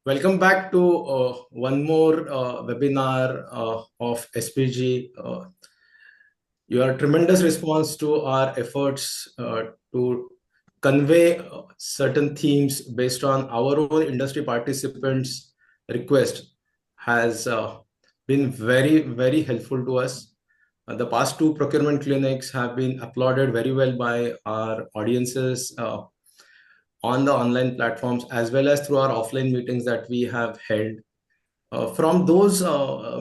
Welcome back to one more webinar of SPG. Your tremendous response to our efforts to convey certain themes based on our own industry participants' request has been very, very helpful to us. The past two procurement clinics have been applauded very well by our audiences on the online platforms as well as through our offline meetings that we have held. From those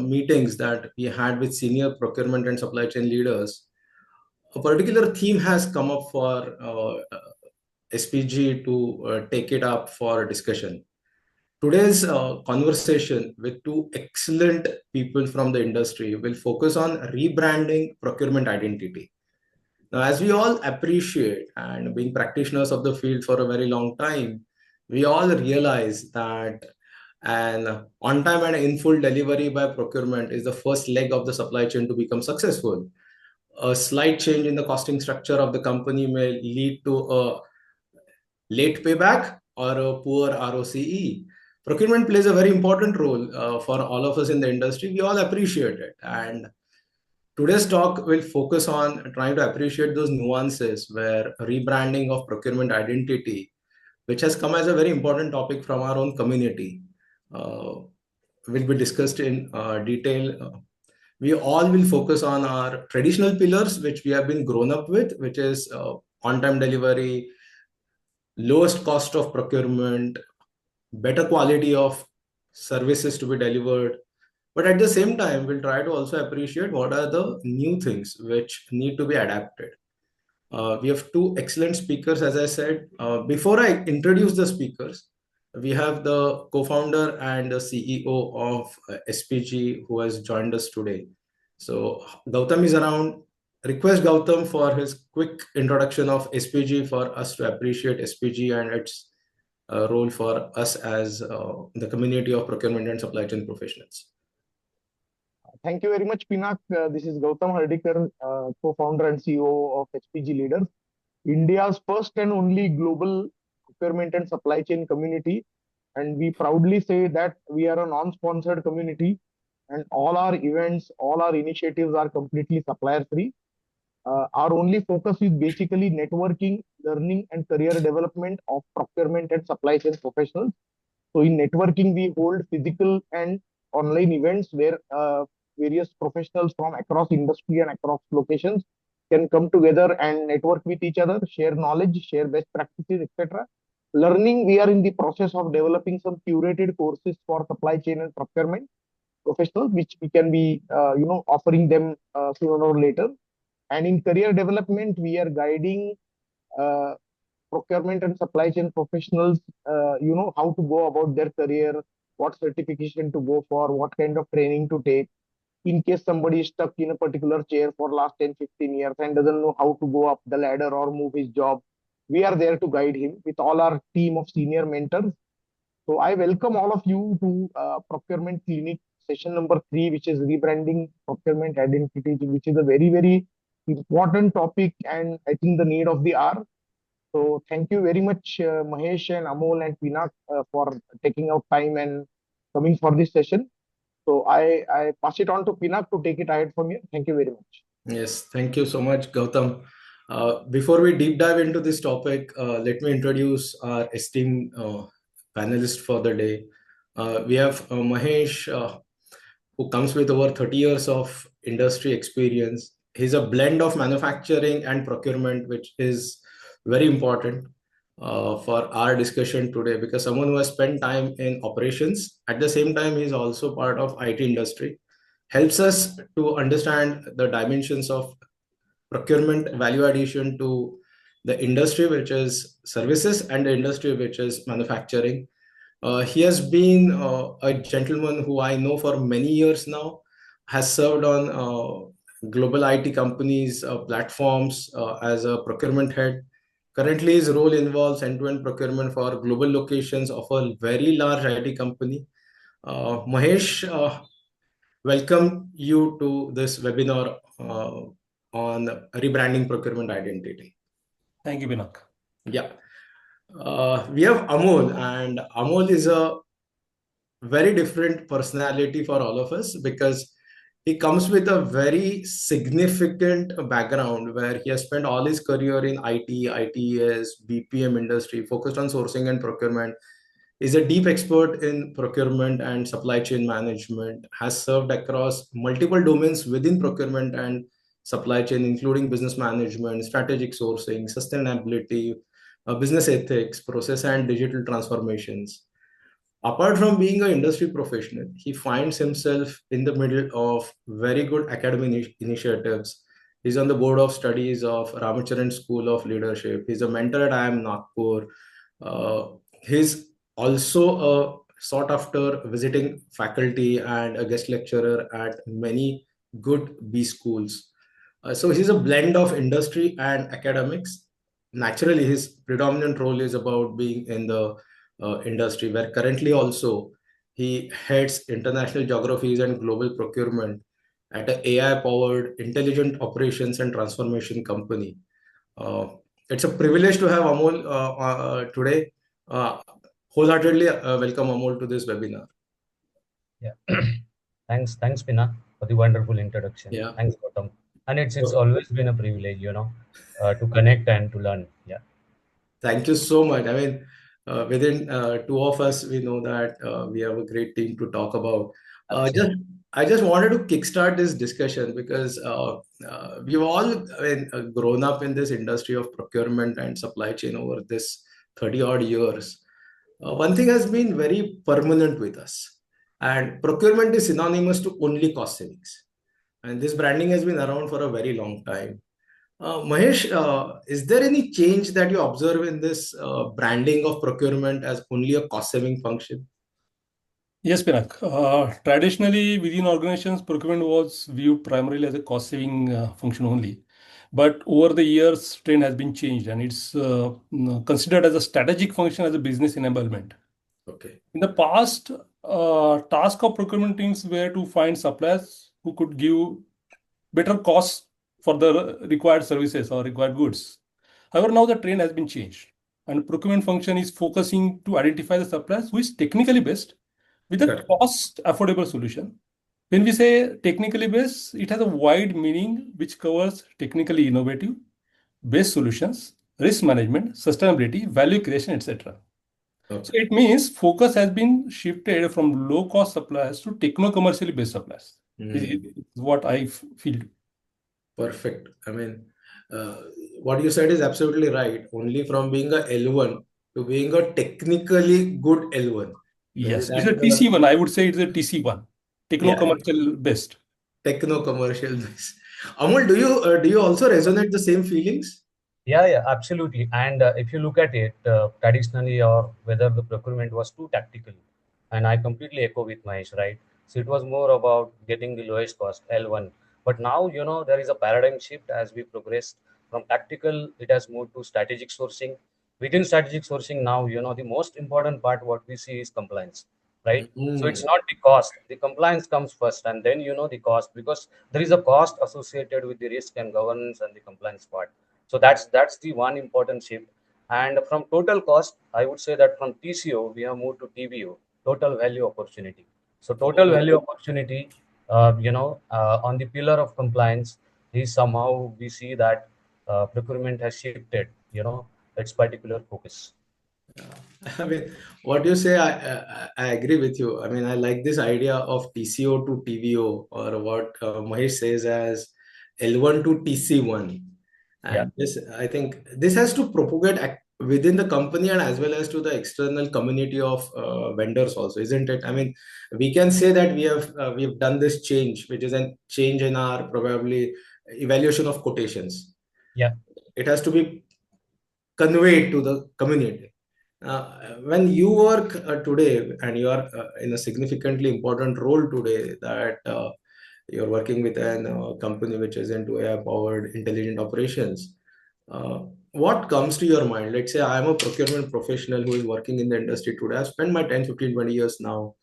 meetings that we had with senior procurement and supply chain leaders, a particular theme has come up for SPG to take it up for discussion. Today's conversation with two excellent people from the industry will focus on rebranding procurement identity. Now, as we all appreciate and being practitioners of the field for a very long time, we all realize that an on time and in full delivery by procurement is the first leg of the supply chain to become successful. A slight change in the costing structure of the company may lead to a late payback or a poor ROCE. Procurement plays a very important role for all of us in the industry. We all appreciate it. And today's talk will focus on trying to appreciate those nuances where rebranding of procurement identity, which has come as a very important topic from our own community, will be discussed in detail. We all will focus on our traditional pillars, which we have been grown up with, which is on-time delivery, lowest cost of procurement, better quality of services to be delivered. But at the same time, we'll try to also appreciate what are the new things which need to be adapted. We have two excellent speakers, as I said. Before I introduce the speakers, we have the co-founder and the CEO of SPG who has joined us today. So Gautam is around. Request Gautam for his quick introduction of SPG for us to appreciate SPG and its role for us as the community of procurement and supply chain professionals. Thank you very much, Pinak. This is Gautam Hardikar, co-founder and CEO of SPG Leaders, India's first and only global procurement and supply chain community. And we proudly say that we are a non-sponsored community and all our events, all our initiatives are completely supplier free. Our only focus is basically networking, learning and career development of procurement and supply chain professionals. So in networking, we hold physical and online events where various professionals from across industry and across locations can come together and network with each other, share knowledge, share best practices, etc. Learning, we are in the process of developing some curated courses for supply chain and procurement professionals, which we can be, offering them sooner or later. And in career development, we are guiding procurement and supply chain professionals, how to go about their career, what certification to go for, what kind of training to take. In case somebody is stuck in a particular chair for last 10, 15 years and doesn't know how to go up the ladder or move his job, we are there to guide him with all our team of senior mentors. So I welcome all of you to Procurement Clinic session number 3, which is rebranding procurement identity, which is a very, very important topic and I think the need of the hour. So thank you very much, Mahesh and Amol and Pinak for taking out time and coming for this session. So I pass it on to Pinak to take it ahead from here. Thank you very much. Yes, thank you so much, Gautam. Before we deep dive into this topic, let me introduce our esteemed panelist for the day. We have Mahesh, who comes with over 30 years of industry experience. He's a blend of manufacturing and procurement, which is very important for our discussion today, because someone who has spent time in operations, at the same time, he's also part of IT industry, helps us to understand the dimensions of procurement value addition to the industry, which is services, and the industry, which is manufacturing. He has been a gentleman who I know for many years now, has served on global IT companies, platforms as a procurement head. Currently, his role involves end-to-end procurement for global locations of a very large IT company. Mahesh, welcome you to this webinar on rebranding procurement identity. Thank you, Pinak. Yeah. We have Amol, and Amol is a very different personality for all of us because he comes with a very significant background where he has spent all his career in IT, ITES, BPM industry, focused on sourcing and procurement. Is a deep expert in procurement and supply chain management, has served across multiple domains within procurement and supply chain, including business management, strategic sourcing, sustainability, business ethics, process and digital transformations. Apart from being an industry professional, he finds himself in the middle of very good academic initiatives. He's on the board of studies of Ramachandran School of Leadership. He's a mentor at IIM Nagpur. He's also a sought after visiting faculty and a guest lecturer at many good B schools. So he's a blend of industry and academics. Naturally, his predominant role is about being in the industry, where currently also he heads international geographies and global procurement at an AI-powered intelligent operations and transformation company. Uh, it's a privilege to have Amol today. Uh, Wholeheartedly welcome Amol to this webinar. Yeah. Thanks, Pina, for the wonderful introduction. Yeah. Thanks, Gautam. And it's always been a privilege, to connect and to learn. Yeah. Thank you so much. I mean, within two of us, we know that we have a great team to talk about. Uh, just, Absolutely. I just wanted to kickstart this discussion because we've all, grown up in this industry of procurement and supply chain over this 30 odd years. One thing has been very permanent with us, and procurement is synonymous to only cost savings. And this branding has been around for a very long time. Mahesh, is there any change that you observe in this branding of procurement as only a cost-saving function? Yes, Pinak. Traditionally, within organizations, procurement was viewed primarily as a cost-saving function only. But over the years, trend has been changed, and it's considered as a strategic function as a business enablement. Okay. In the past, task of procurement teams were to find suppliers who could give better costs for the required services or required goods. However, now the trend has been changed, and procurement function is focusing to identify the suppliers who is technically best with a Correct. cost affordable solution. When we say technically based, it has a wide meaning which covers technically innovative, best solutions, risk management, sustainability, value creation, etc. So Okay. it means focus has been shifted from low cost suppliers to techno commercially based suppliers. Is what I feel. Perfect. I mean, uh, what you said is absolutely right. Only from being a L1 to being a technically good L1. Well, Yes, it's a that, TC1. I would say it's a TC1, techno yeah, commercial based. techno commercial. Amol, do you also resonate the same feelings? Yeah, absolutely. And if you look at it traditionally, or whether the procurement was too tactical, and I completely echo with Mahesh, right? So it was more about getting the lowest cost, L1. But now, there is a paradigm shift as we progress from tactical, it has moved to strategic sourcing. Within strategic sourcing now, the most important part, what we see is compliance, right? So it's Mm. not the cost. The compliance comes first, and then, the cost, because there is a cost associated with the risk and governance and the compliance part. So that's the one important shift. And from total cost, I would say that from TCO we have moved to TVO, total value opportunity. So total Oh, value opportunity, on the pillar of compliance is somehow we see that procurement has shifted, its particular focus. I mean, what you say, I agree with you. I mean, I like this idea of TCO to TVO, or what Mahesh says as L1 to TC1. Yeah, And this, I think, this has to propagate within the company and as well as to the external community of vendors also, isn't it? I mean, we can say that we've done this change, which is a change in our probably evaluation of quotations. yeah, It has to be conveyed to the community. When you work today and you are in a significantly important role today, that you're working with a company which is into AI powered intelligent operations, what comes to your mind? Let's say I'm a procurement professional who is working in the industry today. I've spent my 10, 15, 20 years now.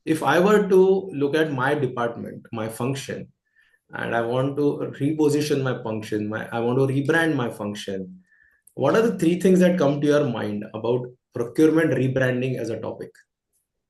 If I were to look at my department, my function, and I want to reposition my function, I want to rebrand my function, what are the three things that come to your mind about procurement rebranding as a topic?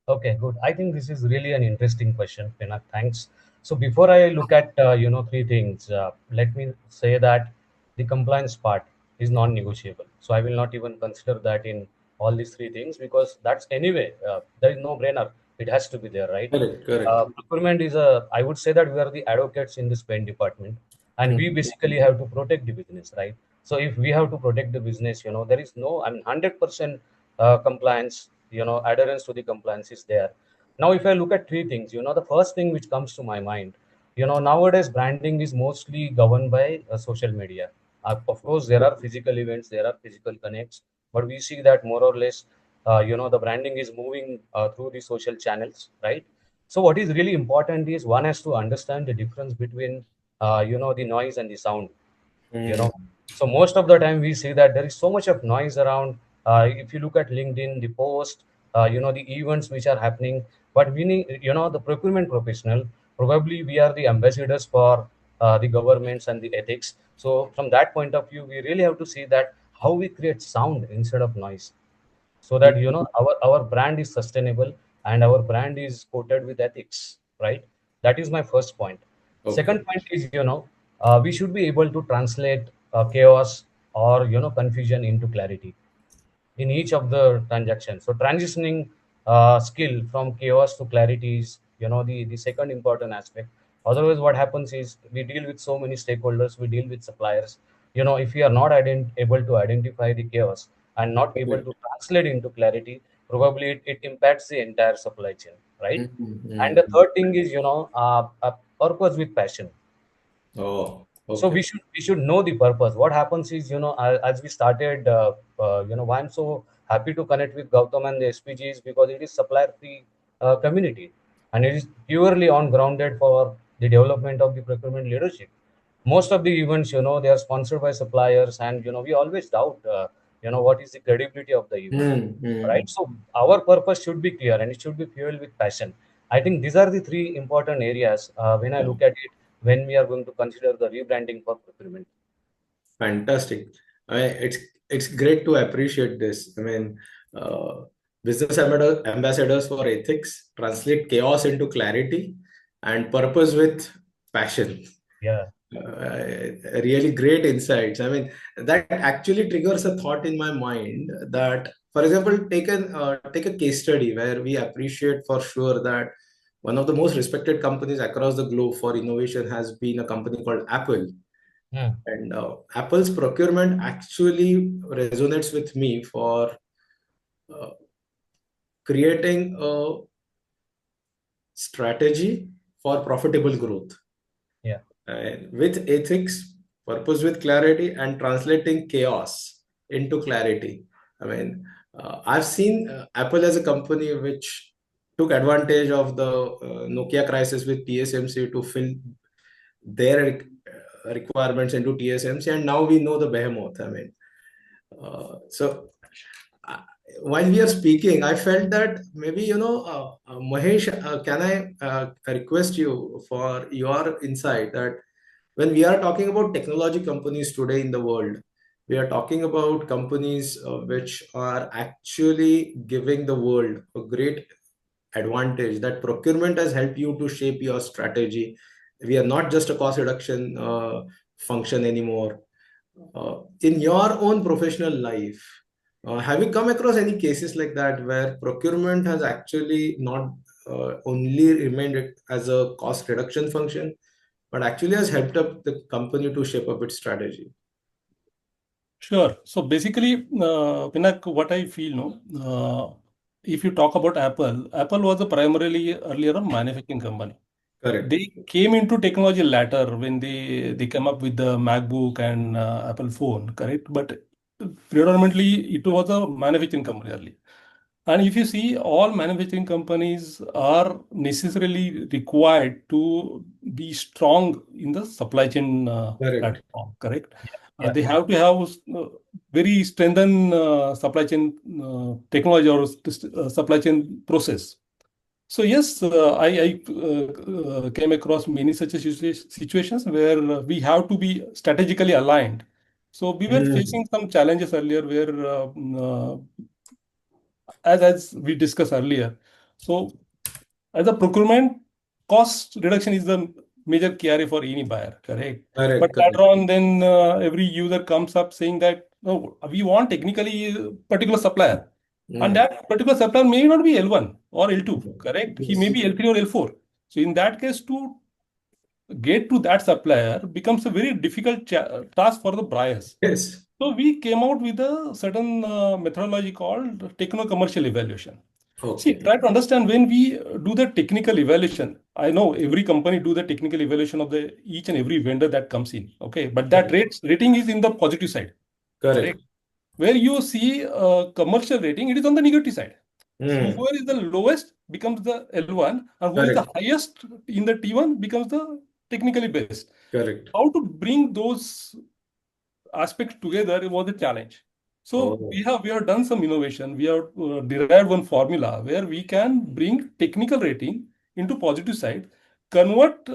Okay, good. I think this is really an interesting question, Pinak. Thanks. So before I look at three things, let me say that the compliance part is non-negotiable. So I will not even consider that in all these three things, because that's anyway there is no brainer. It has to be there, right? Correct, correct. Procurement is a. I would say that we are the advocates in the spend department, and we Mhm. basically have to protect the business, right? So if we have to protect the business, there is no, I mean, 100% compliance, adherence to the compliance is there. Now, if I look at three things, the first thing which comes to my mind, nowadays branding is mostly governed by social media. Of course, there are physical events, there are physical connects, but we see that more or less, the branding is moving through the social channels, right? So what is really important is one has to understand the difference between, the noise and the sound, you know Mhm. so most of the time we see that there is so much of noise around. If you look at LinkedIn, the post, the events which are happening, but we need, the procurement professional, probably we are the ambassadors for the governments and the ethics. So from that point of view, we really have to see that how we create sound instead of noise, so that our brand is sustainable and our brand is coated with ethics, right? That is my first point. Okay. Second point is, we should be able to translate chaos or confusion into clarity in each of the transactions. So transitioning skill from chaos to clarity is, the second important aspect. Otherwise, what happens is we deal with so many stakeholders, we deal with suppliers. If we are not able to identify the chaos and not able Correct. to translate into clarity, probably it impacts the entire supply chain, right? And the Mhm. third thing is, purpose with passion. Oh, So okay. we should know the purpose. What happens is, as we started, why I'm so happy to connect with Gautam and the SPG is because it is supplier free community, and it is purely on grounded for the development of the procurement leadership. Most of the events, they are sponsored by suppliers, and we always doubt what is the credibility of the event, Mm-hmm. right? So our purpose should be clear and it should be fueled with passion. I think these are the three important areas when I look at it, when we are going to consider the rebranding for procurement. Fantastic. It's great to appreciate this. I mean, uh, business ambassadors for ethics translate chaos into clarity and purpose with passion. Yeah, Really great insights. I mean, that actually triggers a thought in my mind that, for example, take a case study where we appreciate for sure that one of the most respected companies across the globe for innovation has been a company called Apple. hmm, And Apple's procurement actually resonates with me for uh, creating a strategy for profitable growth yeah, with ethics, purpose with clarity, and translating chaos into clarity. I mean, I've seen Apple as a company which took advantage of the Nokia crisis with TSMC to fill their requirements into TSMC, and now we know the behemoth. I mean, so uh, while we are speaking, I felt that maybe, Mahesh, can I request you for your insight that when we are talking about technology companies today in the world, we are talking about companies which are actually giving the world a great advantage that procurement has helped you to shape your strategy. We are not just a cost reduction function anymore. In your own professional life, have you come across any cases like that where procurement has actually not only remained as a cost reduction function, but actually has helped up the company to shape up its strategy? Sure. So basically, Pinak, what I feel, no, if you talk about Apple, Apple was a primarily earlier a manufacturing company. Correct. They came into technology later when they came up with the MacBook and Apple phone, correct? But predominantly it was a manufacturing company early. And if you see, all manufacturing companies are necessarily required to be strong in the supply chain Correct. platform, correct? yeah, They have to have very strengthened supply chain technology or supply chain process. So yes, I came across many such a situations where we have to be strategically aligned. So we were Mm. facing some challenges earlier where as we discussed earlier. So as a procurement, cost reduction is the major KRA for any buyer, correct? But Correct, later correct. on, then every user comes up saying that, no, we want technically a particular supplier. And that particular supplier may not be L1 or L2, correct? He may Yes. be L3 or L4. So in that case, to get to that supplier becomes a very difficult task for the buyers. Yes. So we came out with a certain methodology called techno-commercial evaluation. See, Okay. try to understand when we do the technical evaluation. I know every company do the technical evaluation of the each and every vendor that comes in. Okay, but that rating is in the positive side, Correct. correct? Where you see commercial rating, it is on the negative side. So Hmm. whoever is the lowest becomes the L1, and who is the Correct. highest in the T1 becomes the technically best. Correct. How to bring those aspects together was a challenge. So Oh. we have done some innovation. We have derived one formula where we can bring technical rating into positive side, convert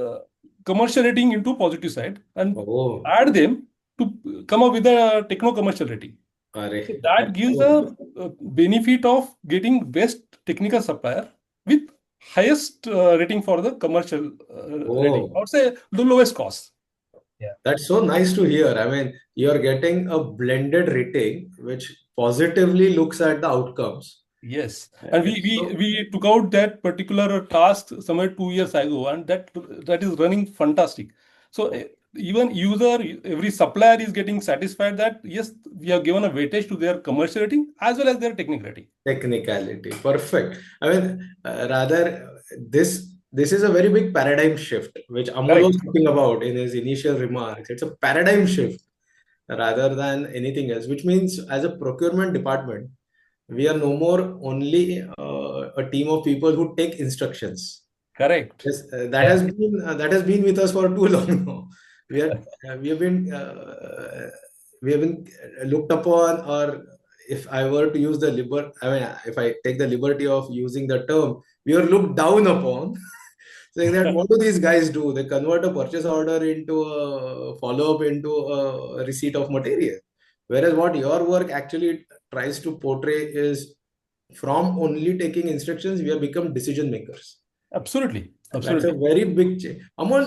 commercial rating into positive side, and Oh. add them to come up with a techno commercial rating. Are. So that That's gives so nice. a benefit of getting best technical supplier with highest rating for the commercial rating. I Oh. would say the lowest cost. Yeah. That's so nice to hear. I mean, you're getting a blended rating which positively looks at the outcomes. Yes, and we, we So we took out that particular task somewhere 2 years ago, and that is running fantastic. So even user, every supplier is getting satisfied that yes, we have given a weightage to their commercial rating as well as their technical rating. technicality, perfect. I mean, rather this is a very big paradigm shift, which Amol Correct. was talking about in his initial remarks. It's a paradigm shift rather than anything else, which means as a procurement department, we are no more only a team of people who take instructions. Correct. Yes, Yeah. that has been with us for too long now. We are we have been looked upon, or if I were to use the I mean, if I take the liberty of using the term, we are looked down upon, saying that what do these guys do? They convert a purchase order into a follow up into a receipt of material, whereas what your work actually tries to portray is from only taking instructions, we have become decision makers. Absolutely. That's a Absolutely. very big change. Amol,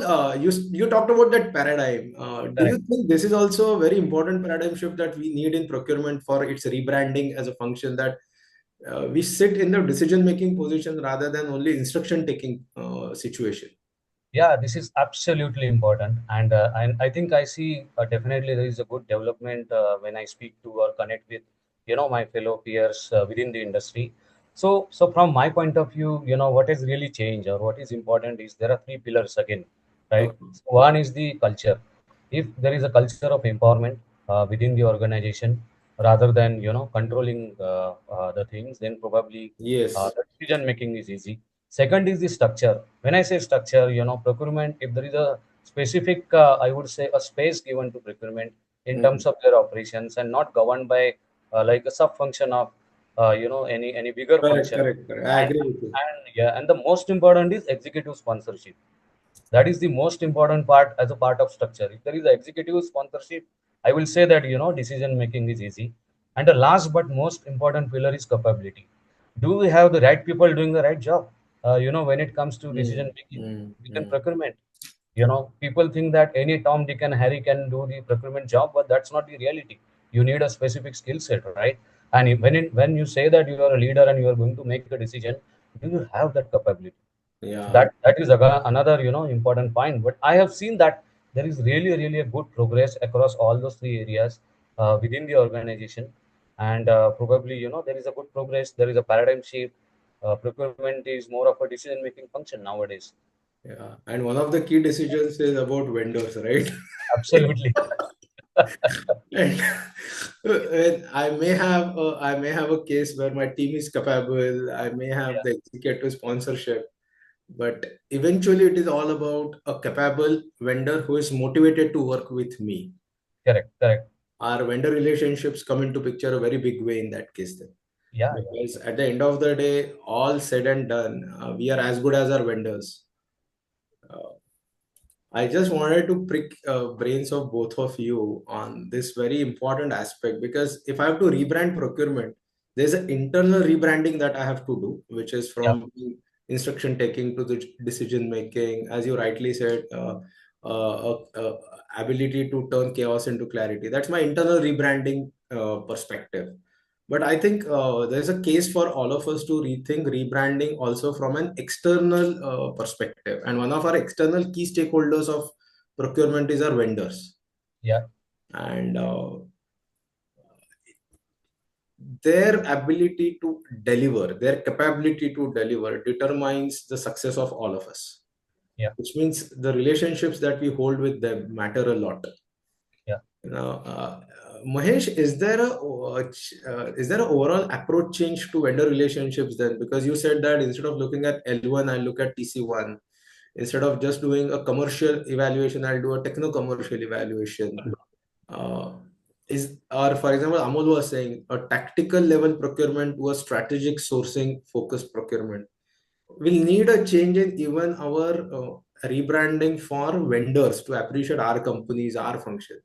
you talked about that paradigm. Do you Correct. think this is also a very important paradigm shift that we need in procurement for its rebranding as a function that we sit in the decision making position rather than only instruction taking situation? Yeah, this is absolutely important, and I think I see definitely there is a good development when I speak to or connect with my fellow peers within the industry. So from my point of view, what has really changed or what is important is there are three pillars again, right? Okay. So one is the culture. If there is a culture of empowerment within the organization rather than controlling the things, then probably Yes. the decision making is easy. Second is the structure. When I say structure, procurement, if there is a specific, I would say, a space given to procurement in Mm. terms of their operations and not governed by like a sub function of, any bigger Correct, function. correct, correct. I agree with you. And yeah, and the most important is executive sponsorship. That is the most important part as a part of structure. If there is a executive sponsorship, I will say that decision making is easy. And the last but most important pillar is capability. Do we have the right people doing the right job? When it comes to decision Mm, making mm, within mm. procurement, people think that any Tom, Dick, and Harry can do the procurement job, but that's not the reality. You need a specific skill set, right? And when you say that you are a leader and you are going to make a decision, do you have that capability? So Yeah, that is another important point. But I have seen that there is really a good progress across all those three areas within the organization, and probably there is a good progress. There is a paradigm shift. Procurement is more of a decision making function nowadays. yeah. And one of the key decisions is about vendors, right? Absolutely. And I may have a case where my team is capable. I may have Yeah. the executive sponsorship, but eventually it is all about a capable vendor who is motivated to work with me. Correct. Correct. Our vendor relationships come into picture a very big way in that case then. Yeah. Yeah. Because at the end of the day, all said and done, we are as good as our vendors. Uh, I just wanted to prick brains of both of you on this very important aspect because if I have to rebrand procurement, There's an internal rebranding that I have to do, which is Yeah. from instruction taking to the decision making, as you rightly said, ability to turn chaos into clarity. That's my internal rebranding perspective. But I think there's a case for all of us to rethink rebranding also from an external perspective. And one of our external key stakeholders of procurement is our vendors. Yeah. And their ability to deliver, their capability to deliver determines the success of all of us. Yeah. Which means the relationships that we hold with them matter a lot. Yeah. Mahesh, is there an overall approach change to vendor relationships then? Because you said that instead of looking at L1, I'll look at TC1. Instead of just doing a commercial evaluation, I'll do a techno-commercial evaluation. For example, Amol was saying a tactical level procurement to a strategic sourcing focused procurement. We'll need a change in even our rebranding for vendors to appreciate our companies, our function.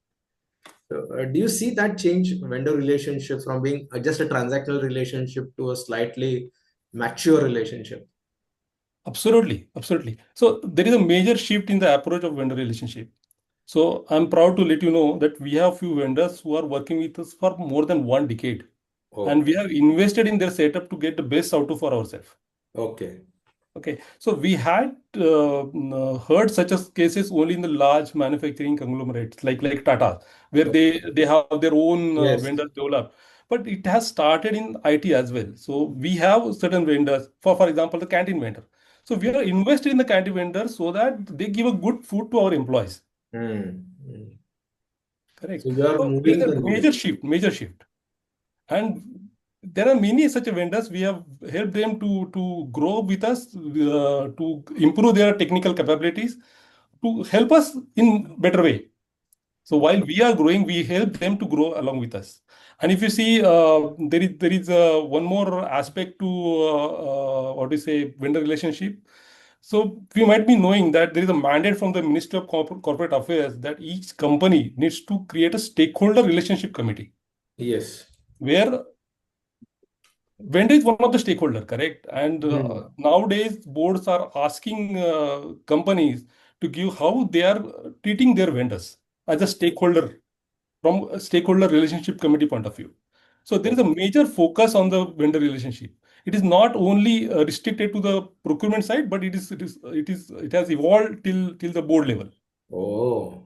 Do you see that change vendor relationship from being just a transactional relationship to a slightly mature relationship? Absolutely, absolutely. So there is a major shift in the approach of vendor relationship. So I'm proud to let you know that we have few vendors who are working with us for more than 1 decade, and we Okay. have invested in their setup to get the best out of for ourselves. Okay. Okay, so we had heard such as cases only in the large manufacturing conglomerates like Tata, where they have their own Yes. vendors developed. But it has started in IT as well. So we have certain vendors, for example, the canteen vendor. So we are invested in the canteen vendors so that they give a good food to our employees. Hmm. Hmm. So Correct. you are So there is moving a the needle. major shift. And there are many such vendors. We have helped them to grow with us, to improve their technical capabilities, to help us in better way. So while we are growing, we help them to grow along with us. And if you see, there is one more aspect to what we say vendor relationship. So we might be knowing that there is a mandate from the Ministry of Corporate Affairs that each company needs to create a stakeholder relationship committee Yes. where vendor is one of the stakeholder, correct? And Hmm. nowadays, boards are asking companies to give how they are treating their vendors as a stakeholder from a stakeholder relationship committee point of view. So there is a major focus on the vendor relationship. It is not only restricted to the procurement side, but it has evolved till the board level. Oh,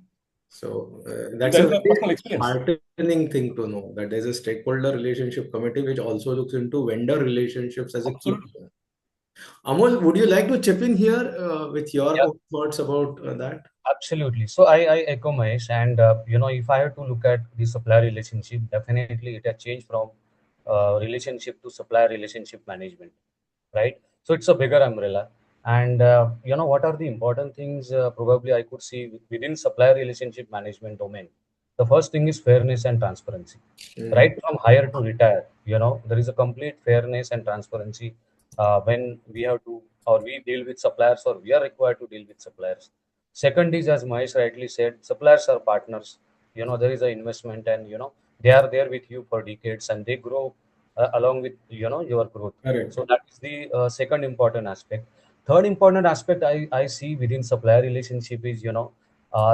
so that's That a is a personal very experience. heartening thing to know that there's a stakeholder relationship committee which also looks into vendor relationships as a key Absolutely. pillar. Amol, would you like to chip in here with your Yeah. own thoughts about that? Absolutely. So I echo Mahesh, and if I have to look at the supplier relationship, definitely it has changed from relationship to supplier relationship management, right? So it's a bigger umbrella, and what are the important things? Probably I could see within supplier relationship management domain. The first thing is fairness and transparency, Mm, right from hire to retire. There is a complete fairness and transparency when we have to or we deal with suppliers or we are required to deal with suppliers. Second is, as Mahesh rightly said, suppliers are partners. There is an investment, and they are there with you for decades, and they grow along with your growth. correct. So that is the second important aspect. Third important aspect I see within supplier relationship is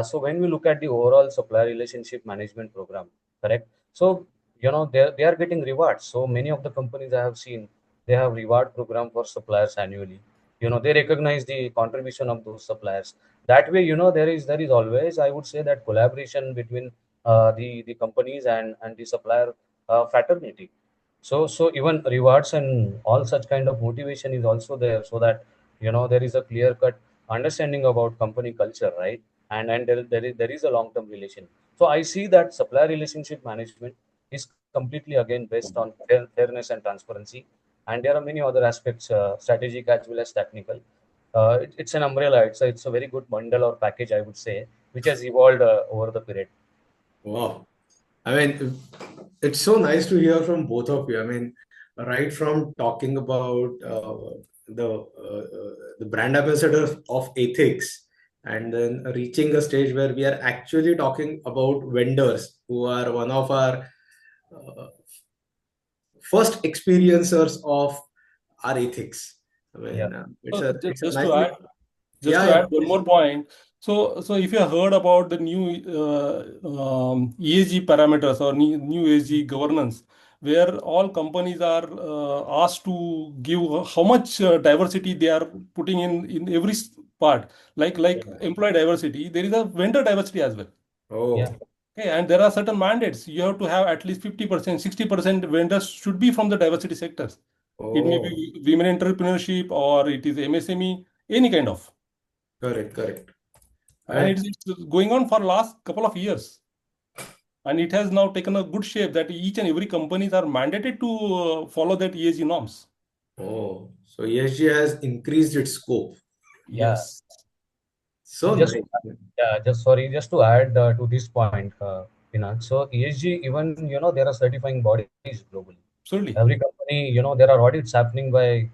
so when we look at the overall supplier relationship management program, correct? So they are getting rewards. So many of the companies I have seen, they have reward program for suppliers annually. They recognize the contribution of those suppliers. That way, there is always, I would say, that collaboration between the companies and the supplier fraternity. So even rewards and all such kind of motivation is also there, so that there is a clear cut understanding about company culture, right? And there is a long term relation. So I see that supplier relationship management is completely again based on fairness and transparency, and there are many other aspects, strategic as well as technical. It's an umbrella. It's a very good bundle or package, I would say, which has evolved over the period. Wow. I mean, it's so nice to hear from both of you. I mean, right from talking about the brand ambassador of ethics, and then reaching a stage where we are actually talking about vendors who are one of our uh, first experiencers of our ethics. I mean, Yeah. it's a Just nice. to add, just Yeah, to yeah, add one please. more point. So if you have heard about the new ESG parameters or new ESG governance, where all companies are asked to give how much diversity they are putting in every part, like Yeah. employee diversity, there is a vendor diversity as well. Yeah. Oh, Okay, and there are certain mandates. You have to have at least 50%, 60% vendors should be from the diversity sectors. It may oh, be women entrepreneurship or it is MSME, any kind of. correct, correct. And And it's going on for last couple of years. And it has now taken a good shape that each and every companies are mandated to follow that ESG norms. oh, so ESG has increased its scope. Yeah. Yes. So Just nice. yeah, just sorry, just to add to this point, Pinal. So ESG, even there are certifying bodies globally. Absolutely. Every company, there are audits happening by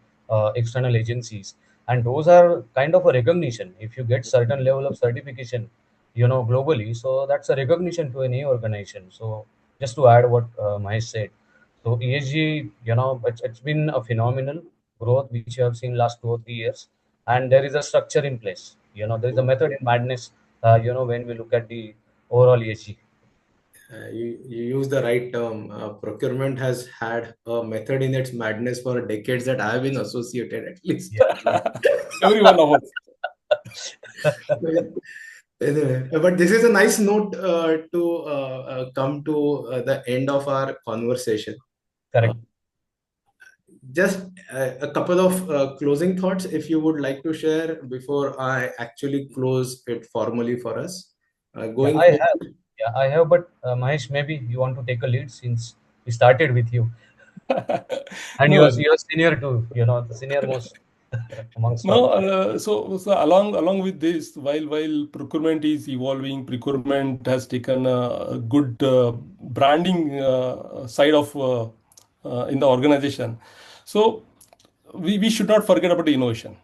external agencies, and those are kind of a recognition. If you get certain level of certification, globally, so that's a recognition to any organization. So just to add what Mahesh said, so ESG, it's been a phenomenal growth which you have seen last 2 or 3 years, and there is a structure in place. There is a method in madness. When we look at the overall ESG. You use the right term. Procurement has had a method in its madness for decades that I have been associated at least. Yeah. Every one of us. Anyway, but this is a nice note to come to the end of our conversation. Uh, Correct. just a couple of closing thoughts, if you would like to share before I actually close it formally for us. Yeah, Going I have. forward. Yeah, I have. But Mahesh, maybe you want to take a lead since we started with you, and No, you're senior too. The senior most amongst no. all. So along with this, while procurement is evolving, procurement has taken a good branding side of in the organization. So we should not forget about the innovation.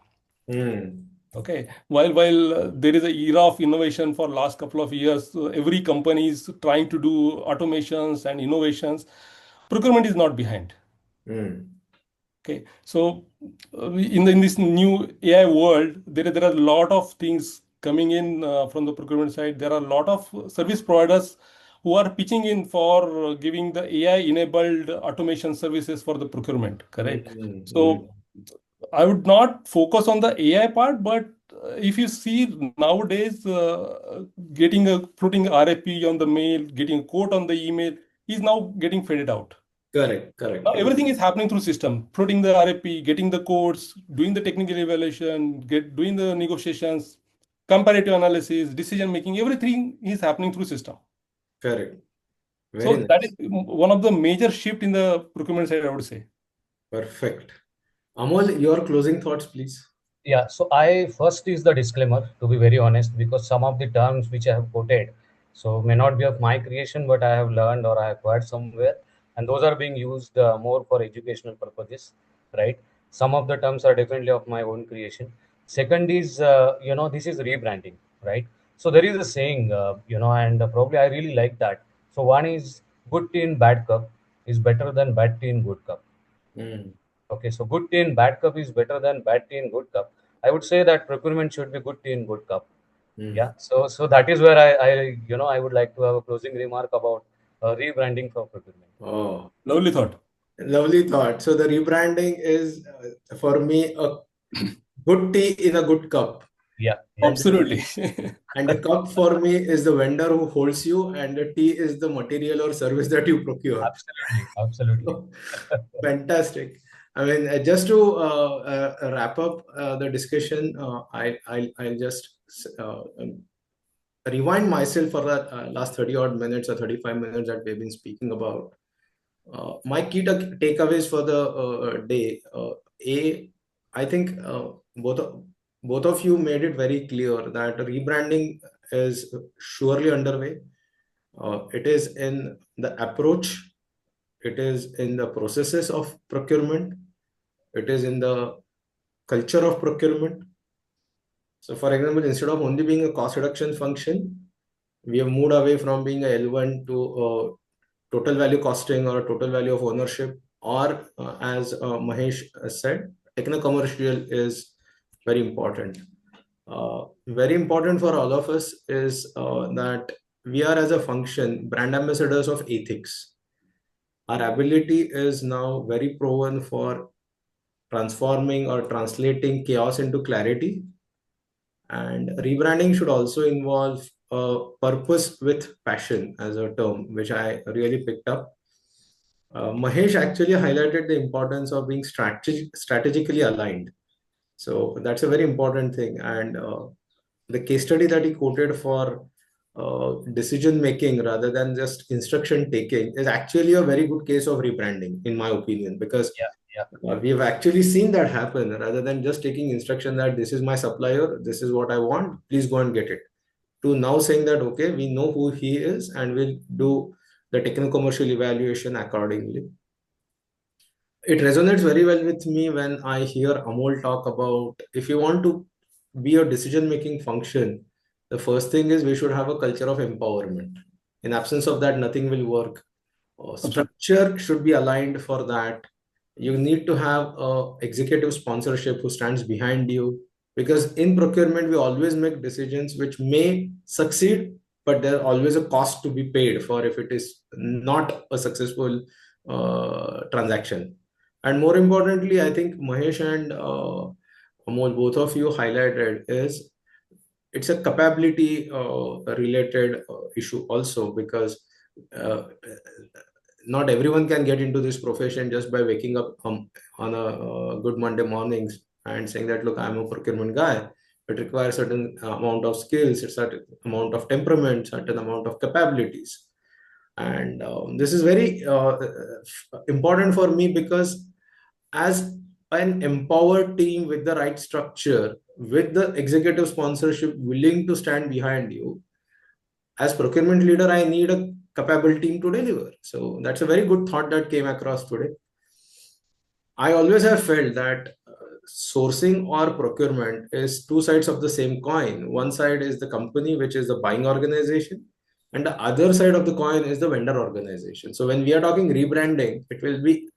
Hmm. Okay, while there is a era of innovation for last couple of years, every company is trying to do automations and innovations. Procurement is not behind. Hmm. Okay, so in this new AI world, there are a lot of things coming in from the procurement side. There are a lot of service providers who are pitching in for giving the AI enabled automation services for the procurement. Correct. Hmm. Hmm. So I would not focus on the AI part, but if you see nowadays, getting a putting RFP on the mail, getting a quote on the email is now getting faded out. Correct, Now correct. everything is happening through system, putting the RFP, getting the quotes, doing the technical evaluation, doing the negotiations, comparative analysis, decision making. Everything is happening through system. Correct. Very So that is nice. one of the major shift in the procurement side, I would say. Perfect. Amol, your closing thoughts, please. Yeah, so I first is the disclaimer, to be very honest, because some of the terms which I have quoted, so may not be of my creation, but I have learned or I acquired somewhere, and those are being used more for educational purposes, right? Some of the terms are definitely of my own creation. Second is, this is rebranding, right? So there is a saying, and probably I really like that. So one is good tea in bad cup is better than bad tea in good cup. Hmm. Okay, so good tea in bad cup is better than bad tea in good cup. I would say that procurement should be good tea in good cup. Hmm. Yeah, so that is where I would like to have a closing remark about rebranding for procurement. Oh, Lovely thought. lovely thought. So the rebranding is for me a good tea in a good cup. Yeah, yeah, And Absolutely. and the cup for me is the vendor who holds you, and the tea is the material or service that you procure. absolutely, absolutely. Fantastic. I mean, just to wrap up the discussion, I'll just rewind myself for the last 30 odd minutes or 35 minutes that we've been speaking about. My key takeaways for the day. I think both of you made it very clear that rebranding is surely underway. It is in the approach, it is in the processes of procurement, it is in the culture of procurement. So, for example, instead of only being a cost reduction function, we have moved away from being a L1 to total value costing or total value of ownership. or as Mahesh said, techno-commercial is very important. Very important for all of us is that we are as a function brand ambassadors of ethics. Our ability is now very proven for transforming or translating chaos into clarity. And rebranding should also involve purpose with passion as a term, which I really picked up. Mahesh actually highlighted the importance of being strategically aligned. So that's a very important thing. And the case study that he quoted for decision making rather than just instruction taking is actually a very good case of rebranding, in my opinion, because we have actually seen that happen rather than just taking instruction that this is my supplier, this is what I want, please go and get it. To now saying that, okay, we know who he is and we'll do the technical commercial evaluation accordingly. It resonates very well with me when I hear Amol talk about if you want to be a decision making function, the first thing is we should have a culture of empowerment. In absence of that, nothing will work. Structure should be aligned for that. You need to have a executive sponsorship who stands behind you, because in procurement we always make decisions which may succeed, but there's always a cost to be paid for if it is not a successful transaction. And more importantly, I think Mahesh and Amol, both of you highlighted is it's a capability related issue also, because uh, not everyone can get into this profession just by waking up on a good Monday mornings and saying that, look, I'm a procurement guy. It requires certain amount of skills, a certain amount of temperament, certain amount of capabilities. And this is very important for me, because as an empowered team with the right structure, with the executive sponsorship willing to stand behind you, as procurement leader, I need a capable team to deliver. So that's a very good thought that came across today. I always have felt that sourcing or procurement is two sides of the same coin. One side is the company, which is the buying organization, and the other side of the coin is the vendor organization. So when we are talking rebranding, it will be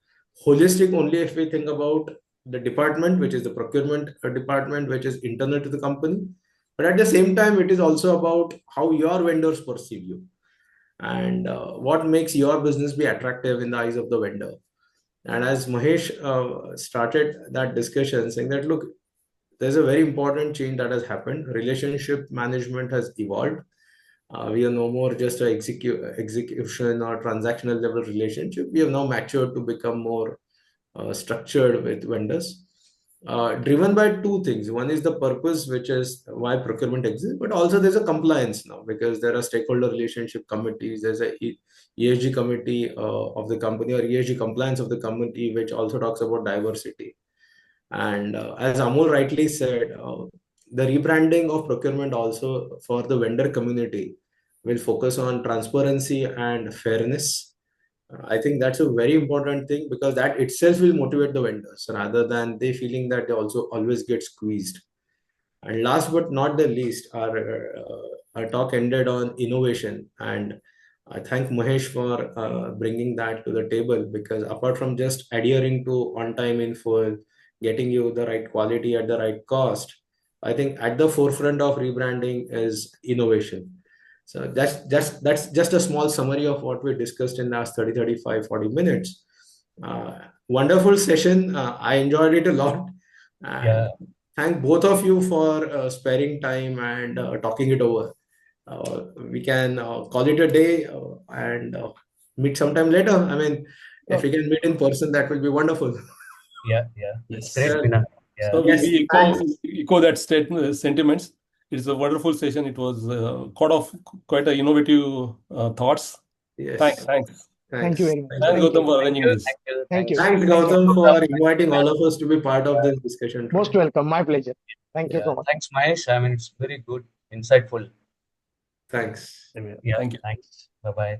holistic only if we think about the department, which is the procurement department, which is internal to the company. But at the same time, it is also about how your vendors perceive you and what makes your business be attractive in the eyes of the vendor. And as Mahesh started that discussion saying that, look, there's a very important change that has happened. Relationship management has evolved. We are no more just an execution or transactional level relationship. We have now matured to become more structured with vendors, driven by two things. One is the purpose, which is why procurement exists, but also there's a compliance now, because there are stakeholder relationship committees. There's a ESG committee of the company, or ESG compliance of the company, which also talks about diversity. And as Amol rightly said, the rebranding of procurement also for the vendor community will focus on transparency and fairness. I think that's a very important thing, because that itself will motivate the vendors rather than they feeling that they also always get squeezed. And last but not the least, our talk ended on innovation. And I thank Mahesh for bringing that to the table, because apart from just adhering to on time in full, getting you the right quality at the right cost, I think at the forefront of rebranding is innovation. So that's just a small summary of what we discussed in the last 30, 35, 40 minutes. Wonderful session. I enjoyed it a lot. And thank both of you for sparing time and talking it over. We can call it a day and meet sometime later. I mean, if we can meet in person, that will be wonderful. It's great, Pinak. So Yes, we thanks. echo that statement, sentiments. It's a wonderful session. It was quite a innovative thoughts. Yes. Thanks. Thank you very much. Thanks, Thank Gautam, you. for arranging this. Thank you. Thanks, Gautam, for inviting all of us to be part of this discussion today. Most welcome. My pleasure. Thank you so much. Thanks, Mahesh. I mean, it's very good, insightful. Thanks. Thank you. Thanks. Bye bye.